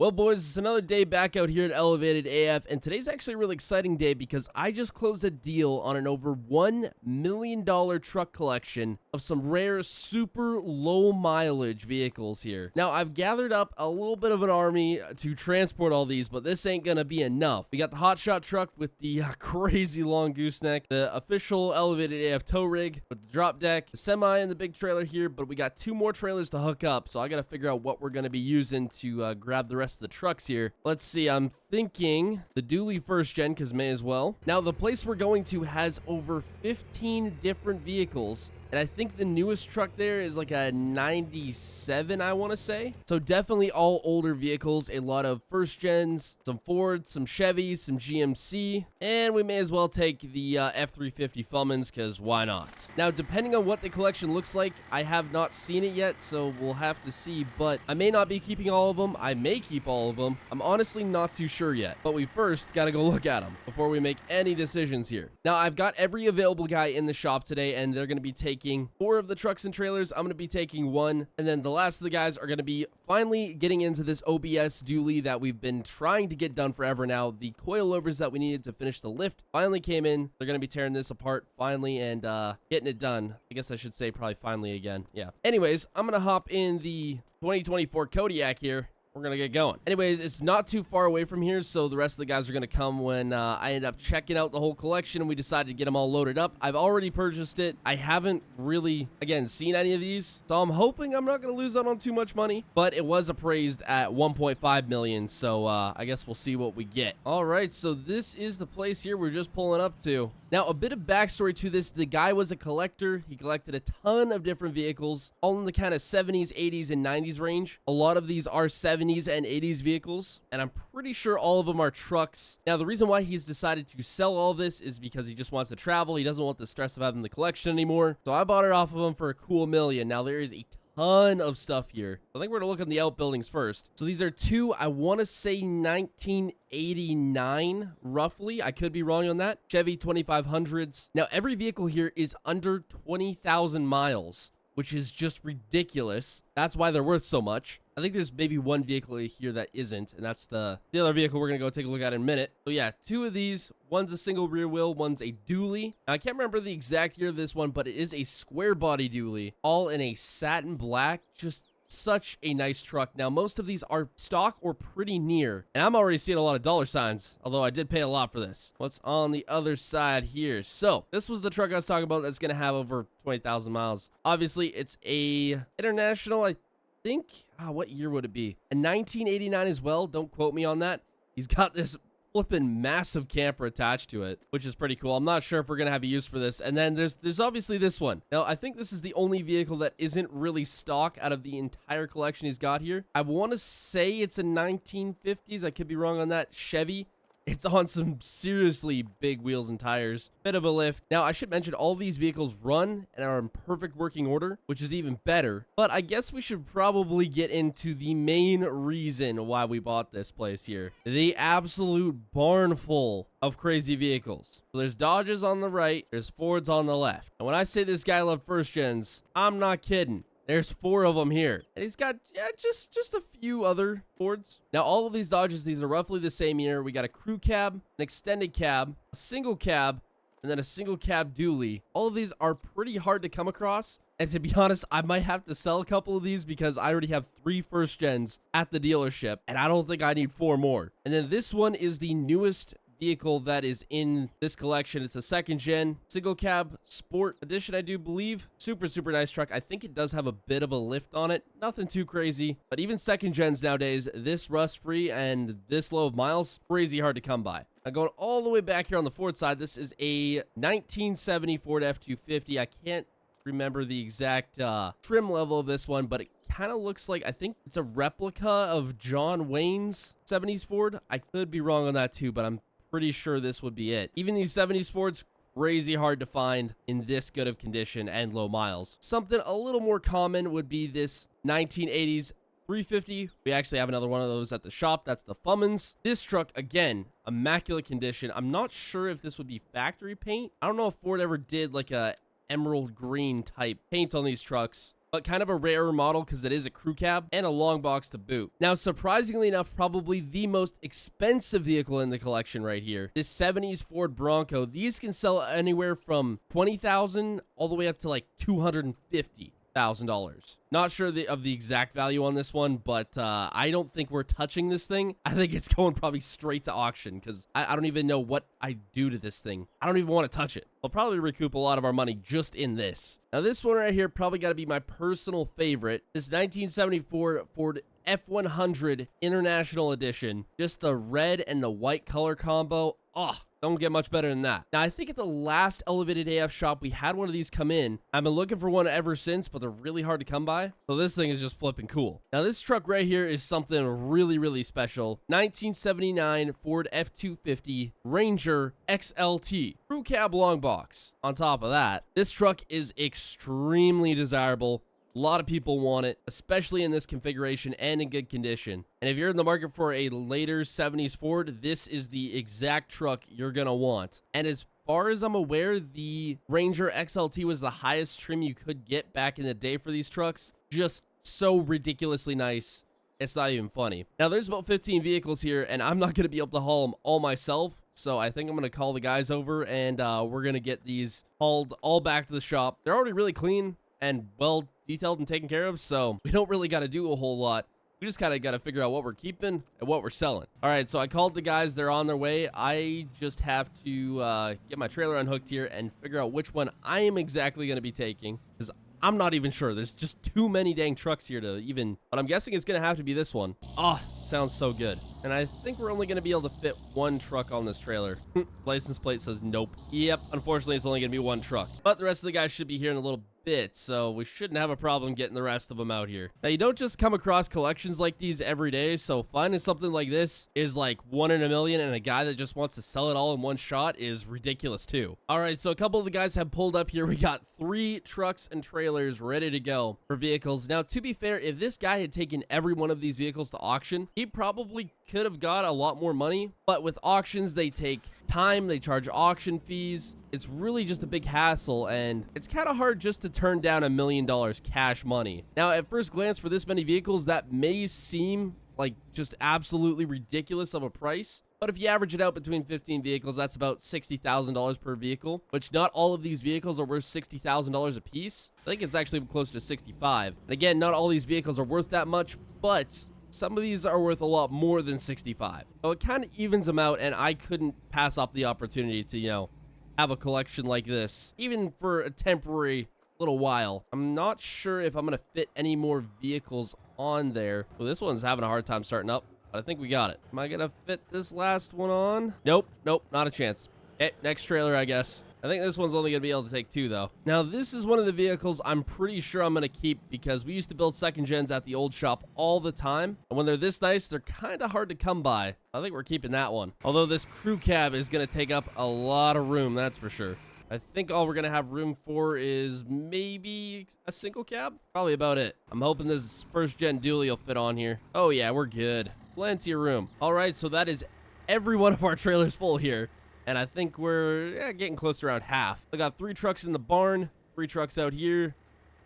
Well, boys, it's another day back out here at Elevated AF, and today's actually a really exciting day because I just closed a deal on an over $1 million truck collection of some rare, super low mileage vehicles here. Now, I've gathered up a little bit of an army to transport all these, but this ain't gonna be enough. We got the hotshot truck with the crazy long gooseneck, the official Elevated AF tow rig with the drop deck, the semi and the big trailer here, but we got two more trailers to hook up, so I gotta figure out what we're gonna be using to grab the rest of the trucks here. Let's see, I'm thinking the dually first gen, because may as well. Now, the place we're going to has over 15 different vehicles, and I think the newest truck there is like a 97, I want to say. So definitely all older vehicles, a lot of first gens, some Fords, some Chevys, some GMC, and we may as well take the F350 Fummins, because why not? Now, depending on what the collection looks like, I have not seen it yet, so we'll have to see, but I may not be keeping all of them. I may keep all of them. I'm honestly not too sure yet, but we first got to go look at them before we make any decisions here. Now, I've got every available guy in the shop today, and they're going to be taking 4 of the trucks and trailers. I'm going to be taking 1, and then the last of the guys are going to be finally getting into this OBS dually that we've been trying to get done forever now. The coilovers that we needed to finish the lift finally came in. They're going to be tearing this apart finally and getting it done. I guess I should say probably finally again. Yeah. Anyways, I'm going to hop in the 2024 Kodiak here. We're gonna get going. Anyways, it's not too far away from here, so the rest of the guys are gonna come when I end up checking out the whole collection and we decided to get them all loaded up. I've already purchased it. I haven't really, again, seen any of these, so I'm hoping I'm not gonna lose out on too much money, but it was appraised at 1.5 million, so I guess we'll see what we get. All right, so this is the place here we're just pulling up to. Now, a bit of backstory to this. The guy was a collector. He collected a ton of different vehicles, all in the kind of 70s, 80s, and 90s range. A lot of these are 70s and 80s vehicles, and I'm pretty sure all of them are trucks. Now, the reason why he's decided to sell all this is because he just wants to travel. He doesn't want the stress of having the collection anymore. So I bought it off of him for a cool $1 million. Now, there is a ton of stuff here. I think we're gonna look at the outbuildings first. So these are two, I want to say 1989 roughly. I could be wrong on that. Chevy 2500s. Now, every vehicle here is under 20,000 miles, which is just ridiculous. That's why they're worth so much. I think there's maybe one vehicle here that isn't, and that's the other vehicle we're going to go take a look at in a minute. So yeah, 2 of these. One's a single rear wheel, one's a dually. Now, I can't remember the exact year of this one, but it is a square body dually, all in a satin black. Just such a nice truck. Now, most of these are stock or pretty near, and I'm already seeing a lot of dollar signs, although I did pay a lot for this. What's on the other side here? So this was the truck I was talking about that's going to have over 20,000 miles. Obviously, it's a international, I think, what year would it be? A 1989 as well. Don't quote me on that. He's got this flipping massive camper attached to it, which is pretty cool. I'm not sure if we're gonna have a use for this. And then there's obviously this one. Now, I think this is the only vehicle that isn't really stock out of the entire collection he's got here. I want to say it's a 1950s. I could be wrong on that. Chevy. It's on some seriously big wheels and tires. Bit of a lift. Now, I should mention all these vehicles run and are in perfect working order, which is even better. But I guess we should probably get into the main reason why we bought this place here. The absolute barn full of crazy vehicles. So there's Dodges on the right, there's Fords on the left. And when I say this guy loved first gens, I'm not kidding. There's 4 of them here. And he's got, yeah, just a few other Fords. Now, all of these Dodges, these are roughly the same year. We got a crew cab, an extended cab, a single cab, and then a single cab dually. All of these are pretty hard to come across. And to be honest, I might have to sell a couple of these because I already have 3 first gens at the dealership, and I don't think I need 4 more. And then this one is the newest vehicle that is in this collection. It's a 2nd gen single cab sport edition, I do believe. Super nice truck. I think it does have a bit of a lift on it. Nothing too crazy, but even 2nd gens nowadays, this rust free and this low of miles, crazy hard to come by. Now, going all the way back here on the Ford side, this is a 1970 Ford F-250. I can't remember the exact trim level of this one, but it kind of looks like, I think it's a replica of John Wayne's 70s Ford. I could be wrong on that too, but I'm pretty sure this would be it. Even these 70s Fords, crazy hard to find in this good of condition and low miles. Something a little more common would be this 1980s 350. We actually have another one of those at the shop. That's the Fummins. This truck, again, immaculate condition. I'm not sure if this would be factory paint. I don't know if Ford ever did like a emerald green type paint on these trucks. but kind of a rarer model because it is a crew cab and a long box to boot. Now, surprisingly enough, probably the most expensive vehicle in the collection right here, this 70s Ford Bronco. These can sell anywhere from $20,000 all the way up to like $250,000. Not sure of the exact value on this one, but I don't think we're touching this thing. I think it's going probably straight to auction because I don't even know what I do to this thing. I don't even want to touch it. We'll probably recoup a lot of our money just in this. Now, this one right here probably got to be my personal favorite. This 1974 Ford F100 International Edition. Just the red and the white color combo. Oh, don't get much better than that. Now, I think at the last Elevated AF shop, we had one of these come in. I've been looking for one ever since, but they're really hard to come by. So this thing is just flipping cool. Now, this truck right here is something really, really special. 1979 Ford F250 Ranger XLT. Crew cab long box. On top of that, this truck is extremely desirable. A lot of people want it, especially in this configuration and in good condition. And if you're in the market for a later 70s Ford, this is the exact truck you're going to want. And as far as I'm aware, the Ranger XLT was the highest trim you could get back in the day for these trucks. Just so ridiculously nice. It's not even funny. Now, there's about 15 vehicles here, and I'm not going to be able to haul them all myself. So I think I'm going to call the guys over, and we're going to get these hauled all back to the shop. They're already really clean and well detailed and taken care of, so we don't really got to do a whole lot. We just kind of got to figure out what we're keeping and what we're selling. All right, so I called the guys. They're on their way. I just have to get my trailer unhooked here and figure out which one I am exactly going to be taking, because I'm not even sure. There's just too many dang trucks here to even, but I'm guessing it's going to have to be this one. Oh, sounds so good. And I think we're only going to be able to fit one truck on this trailer. License plate says nope. Yep, unfortunately, it's only going to be one truck. But the rest of the guys should be here in a little bit, so we shouldn't have a problem getting the rest of them out here. Now, you don't just come across collections like these every day, so finding something like this is like 1 in a million, and a guy that just wants to sell it all in one shot is ridiculous too. All right, so a couple of the guys have pulled up here. We got 3 trucks and trailers ready to go for vehicles. Now, to be fair, if this guy had taken every one of these vehicles to auction, he probably could have got a lot more money, but with auctions, they take time, they charge auction fees. It's really just a big hassle, and it's kind of hard just to turn down $1 million cash money. Now, at first glance, for this many vehicles, that may seem like just absolutely ridiculous of a price. But if you average it out between 15 vehicles, that's about $60,000 per vehicle, which not all of these vehicles are worth $60,000 a piece. I think it's actually close to 65. And again, not all these vehicles are worth that much, but some of these are worth a lot more than 65. So it kind of evens them out, and I couldn't pass up the opportunity to, you know, have a collection like this, even for a temporary little while. I'm not sure if I'm going to fit any more vehicles on there. Well, this one's having a hard time starting up, but I think we got it. Am I going to fit this last one on? Nope, not a chance. Okay, next trailer, I guess. I think this one's only going to be able to take 2, though. Now, this is one of the vehicles I'm pretty sure I'm going to keep because we used to build second gens at the old shop all the time. And when they're this nice, they're kind of hard to come by. I think we're keeping that one. Although this crew cab is going to take up a lot of room, that's for sure. I think all we're going to have room for is maybe a single cab. Probably about it. I'm hoping this first gen dually will fit on here. Oh, yeah, we're good. Plenty of room. All right, so that is every one of our trailers full here. And I think we're getting close to around half. I got 3 trucks in the barn, 3 trucks out here,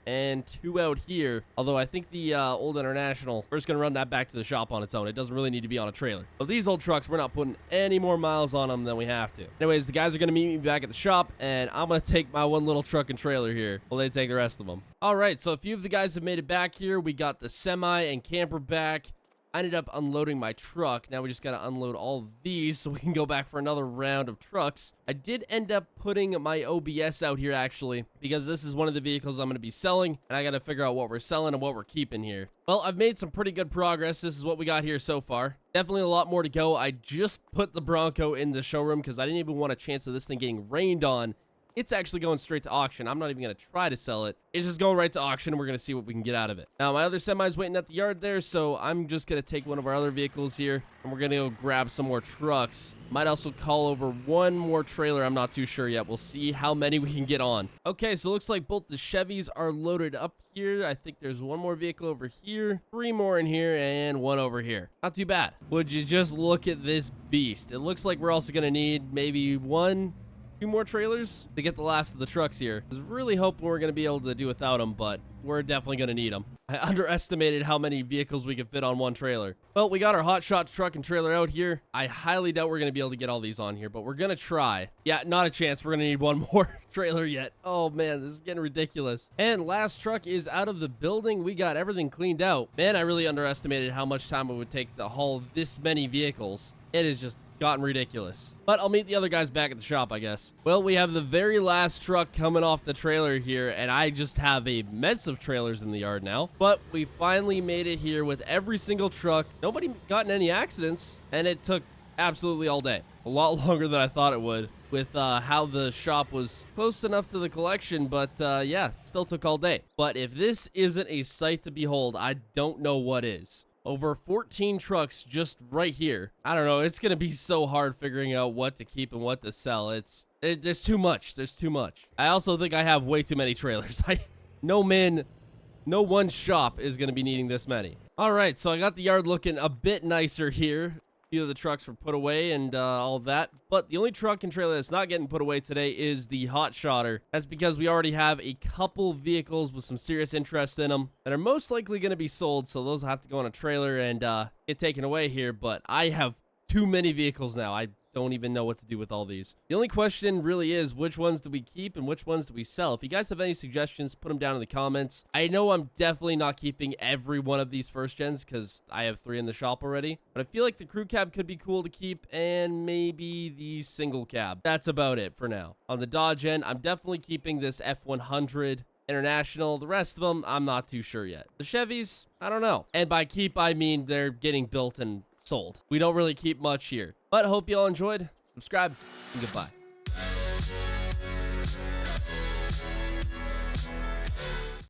and 2 out here. Although I think the old International, we're just going to run that back to the shop on its own. It doesn't really need to be on a trailer. But these old trucks, we're not putting any more miles on them than we have to. Anyways, the guys are going to meet me back at the shop, and I'm going to take my one little truck and trailer here while they take the rest of them. All right, so a few of the guys have made it back here. We got the semi and camper back. I ended up unloading my truck. Now we just got to unload all of these so we can go back for another round of trucks. I did end up putting my OBS out here, actually, because this is one of the vehicles I'm going to be selling, and I got to figure out what we're selling and what we're keeping here. Well, I've made some pretty good progress. This is what we got here so far. Definitely a lot more to go. I just put the Bronco in the showroom because I didn't even want a chance of this thing getting rained on. It's actually going straight to auction. I'm not even going to try to sell it. It's just going right to auction, and we're going to see what we can get out of it. Now, my other semi's waiting at the yard there, so I'm just going to take one of our other vehicles here, and we're going to go grab some more trucks. Might also call over one more trailer. I'm not too sure yet. We'll see how many we can get on. Okay, so it looks like both the Chevys are loaded up here. I think there's one more vehicle over here, 3 more in here, and 1 over here. Not too bad. Would you just look at this beast? It looks like we're also going to need maybe 1, 2 more trailers to get the last of the trucks here. I was really hoping we're going to be able to do without them, but we're definitely going to need them. I underestimated how many vehicles we could fit on one trailer. Well, we got our hot shots truck and trailer out here. I highly doubt we're going to be able to get all these on here, but we're going to try. Yeah, not a chance. We're going to need one more trailer yet. Oh man, this is getting ridiculous. And last truck is out of the building. We got everything cleaned out. Man, I really underestimated how much time it would take to haul this many vehicles. It is just gotten ridiculous. But I'll meet the other guys back at the shop, I guess. Well, we have the very last truck coming off the trailer here, and I just have a mess of trailers in the yard now. But we finally made it here with every single truck. Nobody got in any accidents, and it took absolutely all day. A lot longer than I thought it would, with how the shop was close enough to the collection, but yeah, still took all day. But if this isn't a sight to behold, I don't know what is. Over 14 trucks just right here. I don't know. It's going to be so hard figuring out what to keep and what to sell. There's too much. There's too much. I also think I have way too many trailers. No one shop is going to be needing this many. All right, so I got the yard looking a bit nicer here. A few of the trucks were put away and all that, but the only truck and trailer that's not getting put away today is the hot shotter. That's because we already have a couple vehicles with some serious interest in them that are most likely going to be sold, so those will have to go on a trailer and get taken away here. But I have too many vehicles now. I don't even know what to do with all these. The only question really is, which ones do we keep and which ones do we sell? If you guys have any suggestions, put them down in the comments. I know I'm definitely not keeping every one of these first gens because I have 3 in the shop already, but I feel like the crew cab could be cool to keep, and maybe the single cab. That's about it for now. On the Dodge end, I'm definitely keeping this F100 International. The rest of them, I'm not too sure yet. The Chevys, I don't know. And by keep, I mean they're getting built and sold. We don't really keep much here. But I hope you all enjoyed. Subscribe and goodbye.